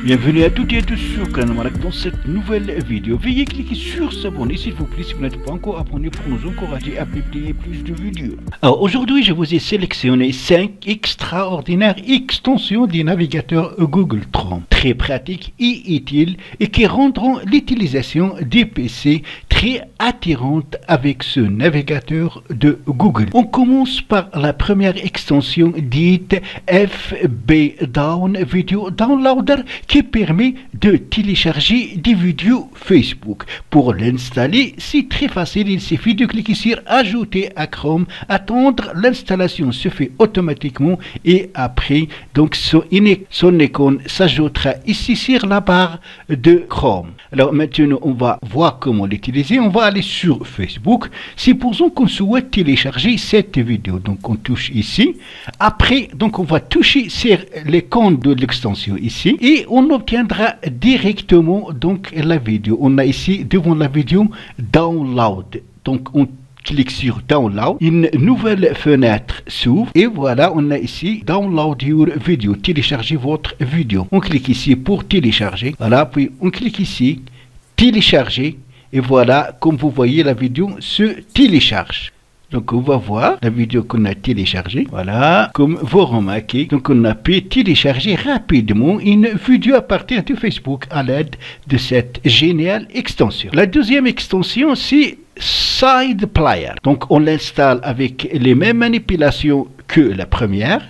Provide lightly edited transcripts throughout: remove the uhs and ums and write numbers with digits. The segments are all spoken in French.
Bienvenue à toutes et à tous sur Canal dans cette nouvelle vidéo. Veuillez cliquer sur s'abonner s'il vous plaît si vous n'êtes pas encore abonné pour nous encourager à publier plus de vidéos. Alors aujourd'hui je vous ai sélectionné 5 extraordinaires extensions du navigateur Google Chrome. Très pratiques et utiles et qui rendront l'utilisation des PC très attirante avec ce navigateur de Google. On commence par la première extension dite FB Down Video Downloader qui permet de télécharger des vidéos Facebook. Pour l'installer, c'est très facile, il suffit de cliquer sur Ajouter à Chrome, attendre, l'installation se fait automatiquement et après, donc son icône s'ajoutera ici sur la barre de Chrome. Alors maintenant, on va voir comment l'utiliser. On va aller sur Facebook. Supposons qu'on souhaite télécharger cette vidéo. Donc on touche ici. Après, donc on va toucher sur l'icône de l'extension ici et on obtiendra directement donc la vidéo. On a ici devant la vidéo Download. Donc on clique sur Download, une nouvelle fenêtre s'ouvre et voilà, on a ici Download your video, télécharger votre vidéo. On clique ici pour télécharger, voilà, puis on clique ici, télécharger et voilà, comme vous voyez, la vidéo se télécharge. Donc on va voir la vidéo qu'on a téléchargée. Voilà, comme vous remarquez, donc on a pu télécharger rapidement une vidéo à partir de Facebook à l'aide de cette géniale extension. La deuxième extension, c'est Side Player. Donc on l'installe avec les mêmes manipulations que la première.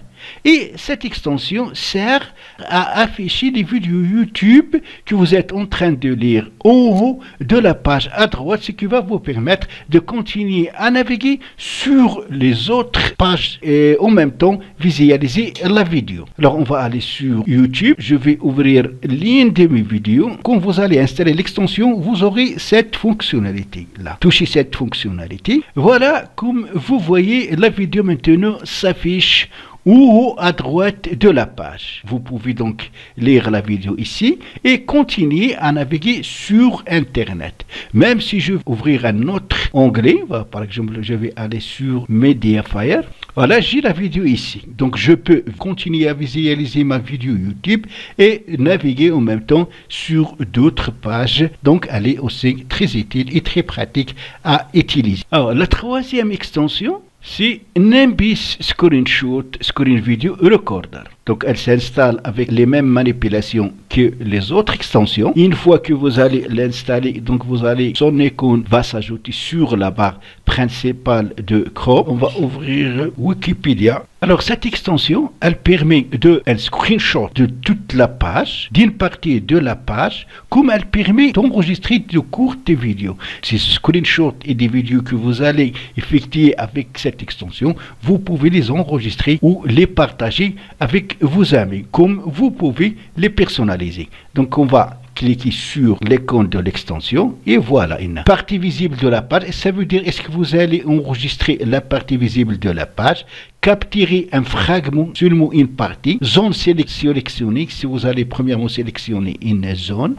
Et cette extension sert à afficher les vidéos YouTube que vous êtes en train de lire en haut de la page à droite, ce qui va vous permettre de continuer à naviguer sur les autres pages et en même temps visualiser la vidéo. Alors on va aller sur YouTube, je vais ouvrir l'une de mes vidéos. Quand vous allez installer l'extension, vous aurez cette fonctionnalité là. Touchez cette fonctionnalité. Voilà, comme vous voyez, la vidéo maintenant s'affiche ou à droite de la page. Vous pouvez donc lire la vidéo ici et continuer à naviguer sur Internet. Même si je vais ouvrir un autre onglet, par exemple, je vais aller sur Mediafire. Voilà, j'ai la vidéo ici. Donc, je peux continuer à visualiser ma vidéo YouTube et naviguer en même temps sur d'autres pages. Donc, elle est aussi très utile et très pratique à utiliser. Alors, la troisième extension, c'est Nimbus Screenshot Screen Video Recorder. Donc elle s'installe avec les mêmes manipulations que les autres extensions. Une fois que vous allez l'installer, donc son icône va s'ajouter sur la barre principale de Chrome. On va ouvrir Wikipédia. Alors cette extension, elle permet un screenshot de toute la page, d'une partie de la page, comme elle permet d'enregistrer de courtes vidéos. Ces screenshots et des vidéos que vous allez effectuer avec cette extension, vous pouvez les enregistrer ou les partager avec vos amis, comme vous pouvez les personnaliser. Donc on va cliquer sur l'icône de l'extension et voilà une partie visible de la page. Et ça veut dire, est-ce que vous allez enregistrer la partie visible de la page, capturer un fragment, seulement une partie, zone sélectionnée, si vous allez premièrement sélectionner une zone,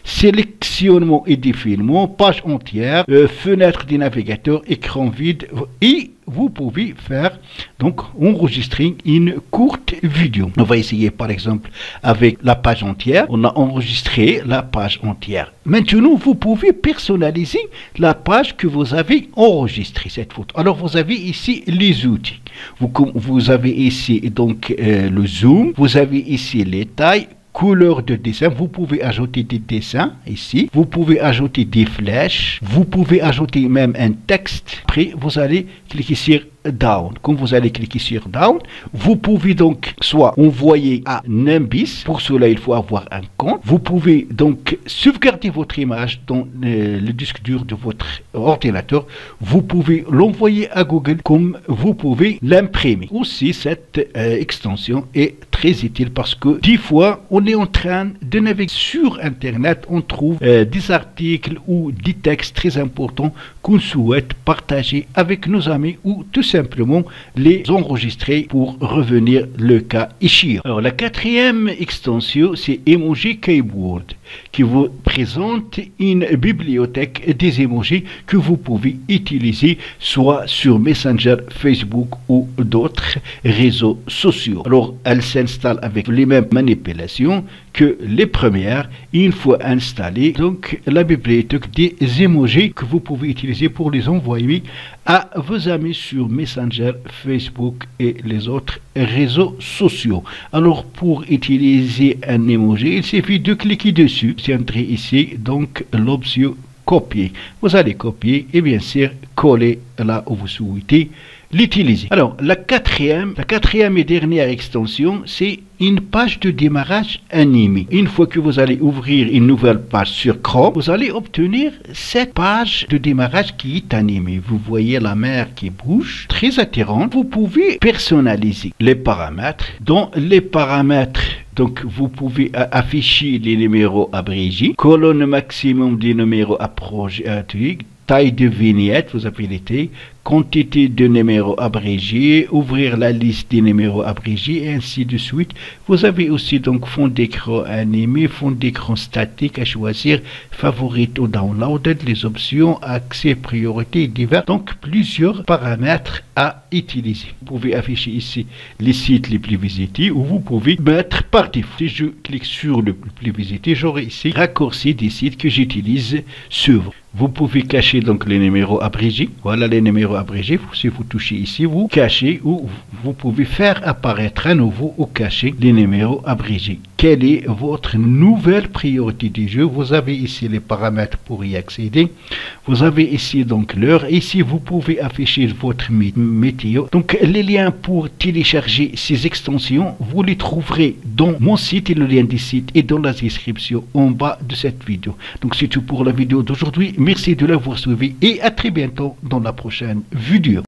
sélectionnement et défilement, page entière, fenêtre du navigateur, écran vide et vous pouvez faire donc enregistrer une courte vidéo. On va essayer par exemple avec la page entière. On a enregistré la page entière. Maintenant, vous pouvez personnaliser la page que vous avez enregistrée, cette photo. Alors, vous avez ici les outils. Vous avez ici donc le zoom. Vous avez ici les tailles, couleur de dessin. Vous pouvez ajouter des dessins ici. Vous pouvez ajouter des flèches. Vous pouvez ajouter même un texte. Après, vous allez cliquer sur Down. Quand vous allez cliquer sur Down, vous pouvez donc soit envoyer à Nimbus. Pour cela, il faut avoir un compte. Vous pouvez donc sauvegarder votre image dans le disque dur de votre ordinateur. Vous pouvez l'envoyer à Google comme vous pouvez l'imprimer. Aussi, cette extension est très utile parce que des fois, on est en train de naviguer sur Internet. On trouve des articles ou des textes très importants qu'on souhaite partager avec nos amis ou tout simplement les enregistrer pour revenir le cas échéant. Alors la quatrième extension, c'est Emoji Keyboard, qui vous présente une bibliothèque des emojis que vous pouvez utiliser soit sur Messenger, Facebook ou d'autres réseaux sociaux. Alors elle s'installe s'installe avec les mêmes manipulations que les premières. Une fois installé, donc la bibliothèque des emojis que vous pouvez utiliser pour les envoyer à vos amis sur Messenger, Facebook et les autres réseaux sociaux. Alors pour utiliser un emoji, il suffit de cliquer dessus. Vous entrez ici donc l'option copier. Vous allez copier et bien sûr coller là où vous souhaitez l'utiliser. Alors la quatrième et dernière extension, c'est une page de démarrage animée. Une fois que vous allez ouvrir une nouvelle page sur Chrome, vous allez obtenir cette page de démarrage qui est animée. Vous voyez la mer qui bouge, très attirante. Vous pouvez personnaliser les paramètres. Dans les paramètres, donc vous pouvez afficher les numéros abrégés, colonne maximum des numéros abrégés, taille de vignette, vous avez l'été, quantité de numéros abrégés, ouvrir la liste des numéros abrégés et ainsi de suite. Vous avez aussi donc fond d'écran animé, fond d'écran statique à choisir, favorite ou downloaded, les options, accès, priorité, divers. Donc plusieurs paramètres à utiliser. Vous pouvez afficher ici les sites les plus visités ou vous pouvez mettre par défaut. Si je clique sur le plus visité, j'aurai ici raccourci des sites que j'utilise souvent. Vous pouvez cacher donc les numéros abrégés. Voilà les numéros abrégés. Si vous touchez ici, vous cachez ou vous pouvez faire apparaître à nouveau ou cacher les numéros abrégés. Quelle est votre nouvelle priorité du jeu? Vous avez ici les paramètres pour y accéder. Vous avez ici donc l'heure. Ici, vous pouvez afficher votre météo. Donc, les liens pour télécharger ces extensions, vous les trouverez dans mon site et le lien du site est dans la description en bas de cette vidéo. Donc, c'est tout pour la vidéo d'aujourd'hui. Merci de l'avoir suivi et à très bientôt dans la prochaine vidéo.